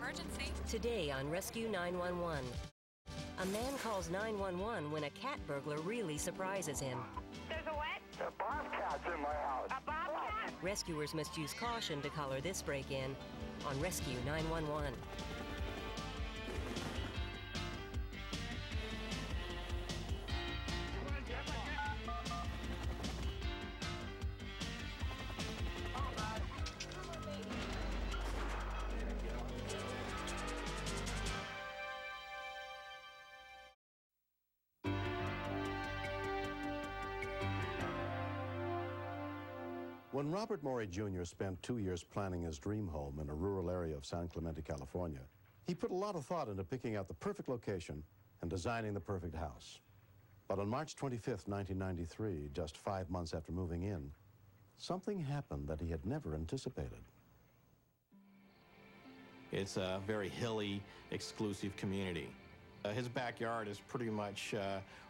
emergency. Today on Rescue 911. A man calls 911 when a cat burglar really surprises him. There's a what? A Bobcat's in my house. A bobcat? Rescuers must use caution to collar this break-in on Rescue 911. When Robert Morey Jr. spent 2 years planning his dream home in a rural area of San Clemente, California, he put a lot of thought into picking out the perfect location and designing the perfect house. But on March 25th, 1993, just 5 months after moving in, something happened that he had never anticipated. It's a very hilly, exclusive community. His backyard is pretty much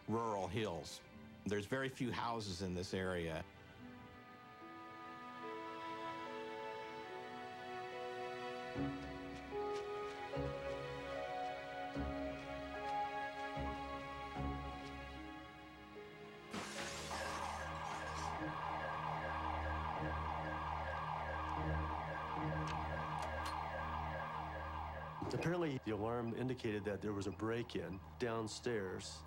rural hills. There's very few houses in this area. Apparently, the alarm indicated that there was a break-in downstairs,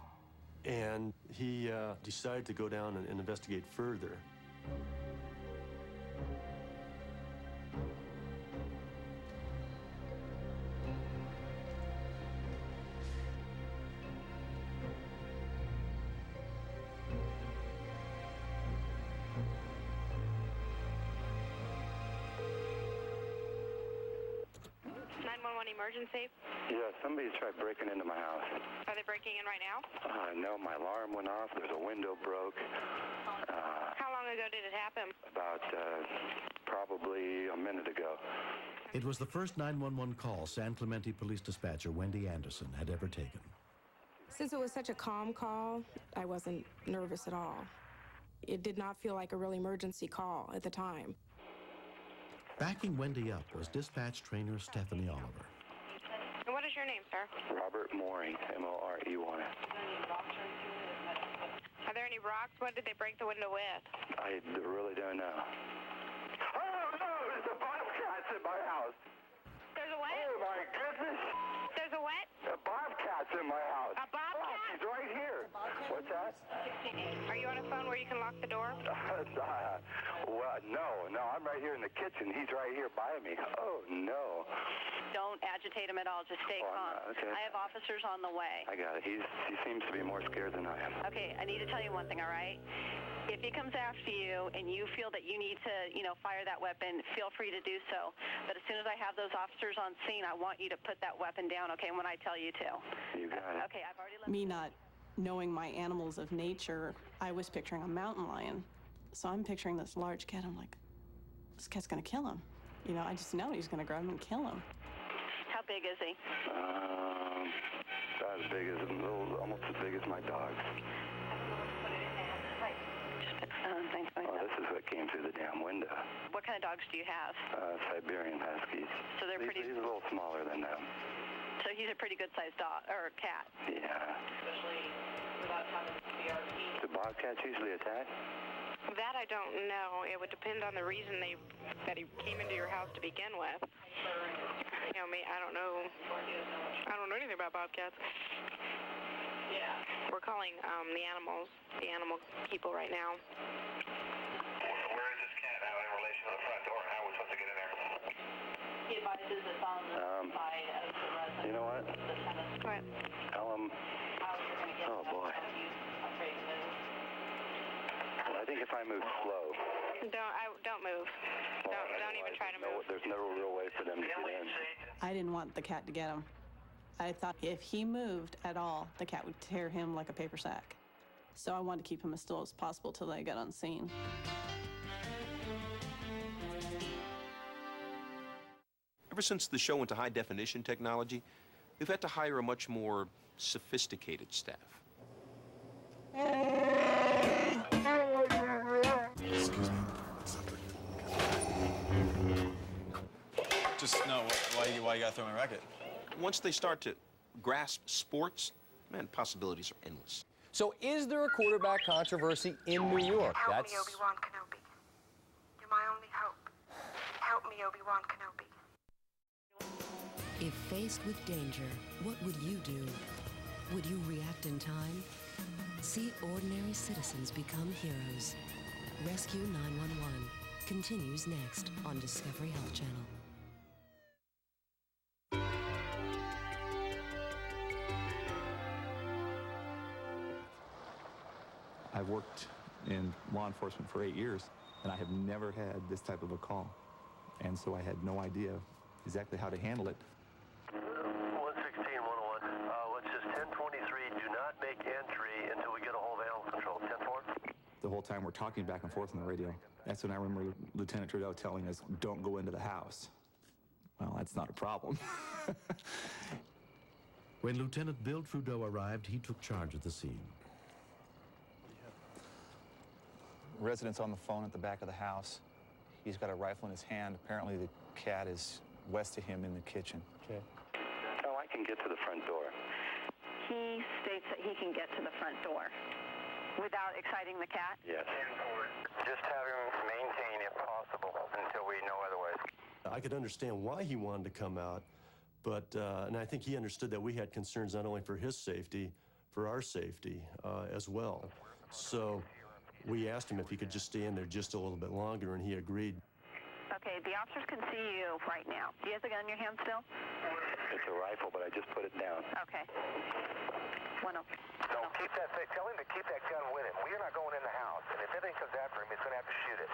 and he decided to go down and investigate further. Emergency? Yeah, somebody tried breaking into my house. Are they breaking in right now? No, my alarm went off. There's a window broke. How long ago did it happen? About probably a minute ago. It was the first 911 call San Clemente Police Dispatcher Wendy Anderson had ever taken. Since it was such a calm call, I wasn't nervous at all. It did not feel like a real emergency call at the time. Backing Wendy up was dispatch trainer Stephanie Oliver. And what is your name, sir? Robert Morey, M-O-R-E-Y. Are there any rocks? What did they break the window with? I really don't know. Oh, no, there's a Bobcat's in my house. There's a what? Oh, my goodness. There's a what? A Bobcat's in my house. A bobcat? Oh, she's right here. What's that? Are you on a phone where you can lock the door? Well, no, I'm right here in the kitchen. He's right here by me. Oh, no. Don't agitate him at all. Just stay calm. Okay. I have officers on the way. I got it. He seems to be more scared than I am. Okay, I need to tell you one thing, all right? If he comes after you and you feel that you need to, fire that weapon, feel free to do so. But as soon as I have those officers on scene, I want you to put that weapon down, okay, when I tell you to. You got it. Okay, I've already left. Me not knowing my animals of nature, I was picturing a mountain lion. So I'm picturing this large cat. I'm like, this cat's going to kill him. I just know he's going to grab him and kill him. How big is he? About as big as, almost as big as my dogs. Thanks. Oh, this is what came through the damn window. What kind of dogs do you have? Siberian Huskies. So they're pretty... He's a little smaller than them. So he's a pretty good-sized dog, or cat. Yeah. Especially without having BRP. Do bobcats usually attack? That I don't know. It would depend on the reason that he came into your house to begin with. I don't know. I don't know anything about bobcats. Yeah. We're calling the animal people right now. Where is this cat now in relation to the front door? How are we supposed to get in there? He advises it's on the side of the residence. You know what? What? Tell him. Oh, boy. I think if I move slow. Don't move. Don't even try to move. There's no real way for them to get in. I didn't want the cat to get him. I thought if he moved at all, the cat would tear him like a paper sack. So I wanted to keep him as still as possible till they got on scene. Ever since the show went to high-definition technology, we've had to hire a much more sophisticated staff. Excuse me. No, why you gotta throw my racket? Once they start to grasp sports, man, possibilities are endless. So is there a quarterback controversy in New York? Help me, Obi-Wan Kenobi. You're my only hope. Help me, Obi-Wan Kenobi. If faced with danger, what would you do? Would you react in time? See ordinary citizens become heroes. Rescue 911 continues next on Discovery Health Channel. I've worked in law enforcement for 8 years, and I have never had this type of a call. And so I had no idea exactly how to handle it. 116-101. What's this, 1023, do not make entry until we get a hold of animal control. 10-4? The whole time we're talking back and forth on the radio. That's when I remember Lieutenant Trudeau telling us, don't go into the house. Well, that's not a problem. When Lieutenant Bill Trudeau arrived, he took charge of the scene. Resident's on the phone at the back of the house. He's got a rifle in his hand. Apparently the cat is west of him in the kitchen. Okay. Oh, I can get to the front door. He states that he can get to the front door without exciting the cat? Yes. Just have him maintain if possible until we know otherwise. I could understand why he wanted to come out, but, and I think he understood that we had concerns not only for his safety, for our safety as well. So we asked him if he could just stay in there just a little bit longer, and he agreed. Okay, the officers can see you right now. Do you have the gun in your hand still? It's a rifle, but I just put it down. Okay. One up. So keep that, tell him to keep that gun with him. We are not going in the house, and if anything comes after him, he's going to have to shoot it.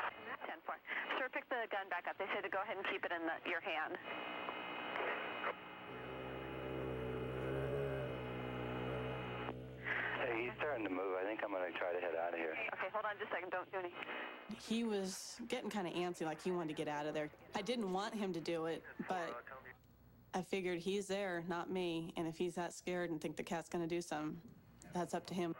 10-4. Sir, pick the gun back up. They say to go ahead and keep it in your hand. Hey, he's starting to move. I think I'm going to try to head out of here. Okay, hold on just a second. Don't do anything. He was getting kind of antsy, like he wanted to get out of there. I didn't want him to do it, but I figured he's there, not me. And if he's that scared and think the cat's going to do something, that's up to him.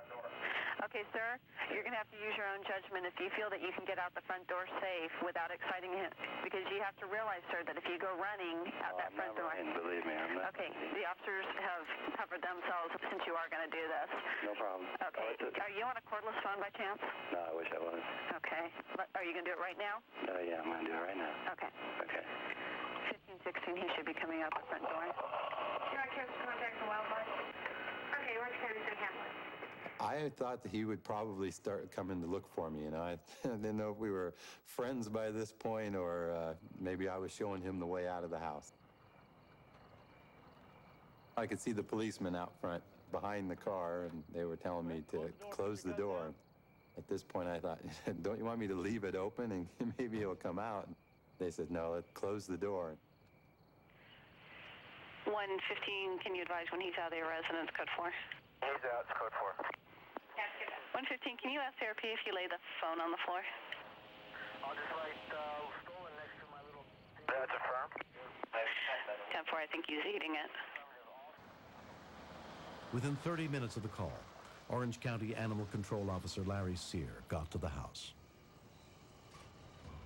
Okay, sir, you're going to have to use your own judgment if you feel that you can get out the front door safe without exciting him. Because you have to realize, sir, that if you go running out that front door... I'm not running, believe me, I'm not. Okay, the officers have covered themselves since you are going to do this. No problem. Okay, are you on a cordless phone by chance? No, I wish I was. Okay, are you going to do it right now? Yeah, I'm going to do it right now. Okay. Okay. 1516, he should be coming out the front door. You're not careful to contact the wildlife? Okay, Orange County's going to handle it. I thought that he would probably start coming to look for me, you know. I didn't know if we were friends by this point or maybe I was showing him the way out of the house. I could see the policemen out front behind the car, and they were telling me to close the door. At this point, I thought, don't you want me to leave it open and maybe he'll come out? They said, no, let's close the door. 115, can you advise when he's out of your residence, code 4? He's out, it's code 4. 115, can you ask CRP if you lay the phone on the floor? I'll just write stolen next to my little... That's a firm. 10-4, I think he's eating it. Within 30 minutes of the call, Orange County Animal Control Officer Larry Sear got to the house.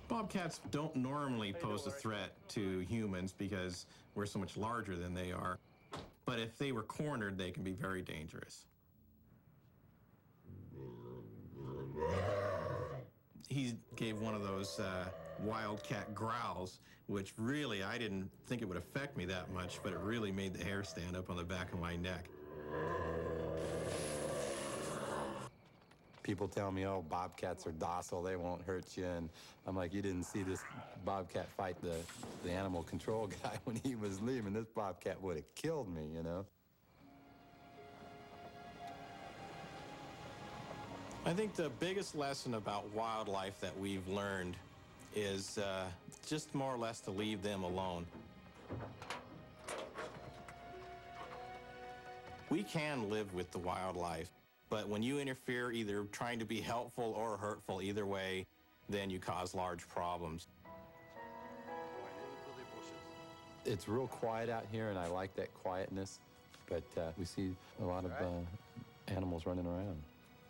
Bobcats don't normally pose a threat to humans because we're so much larger than they are. But if they were cornered, they can be very dangerous. He gave one of those wildcat growls, which really, I didn't think it would affect me that much, but it really made the hair stand up on the back of my neck. People tell me, oh, bobcats are docile, they won't hurt you. And I'm like, you didn't see this bobcat fight the animal control guy when he was leaving. This bobcat would have killed me, you know? I think the biggest lesson about wildlife that we've learned is just more or less to leave them alone. We can live with the wildlife, but when you interfere, either trying to be helpful or hurtful, either way, then you cause large problems. It's real quiet out here, and I like that quietness, but we see a lot of animals running around.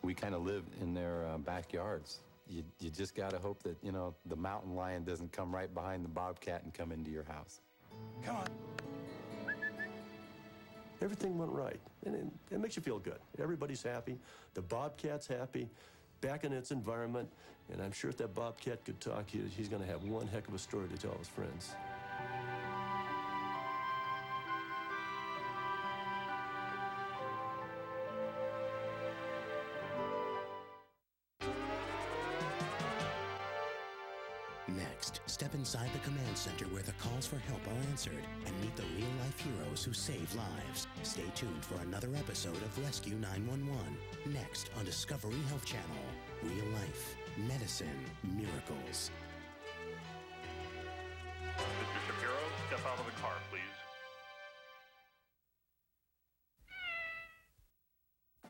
We kind of live in their backyards. You just got to hope that, you know, the mountain lion doesn't come right behind the bobcat and come into your house. Come on. Everything went right, and it makes you feel good. Everybody's happy. The Bobcat's happy, back in its environment, and I'm sure if that Bobcat could talk, he's going to have one heck of a story to tell his friends. Next, step inside the command center where the calls for help are answered and meet the real-life heroes who save lives. Stay tuned for another episode of Rescue 911, next on Discovery Health Channel. Real life, medicine, miracles.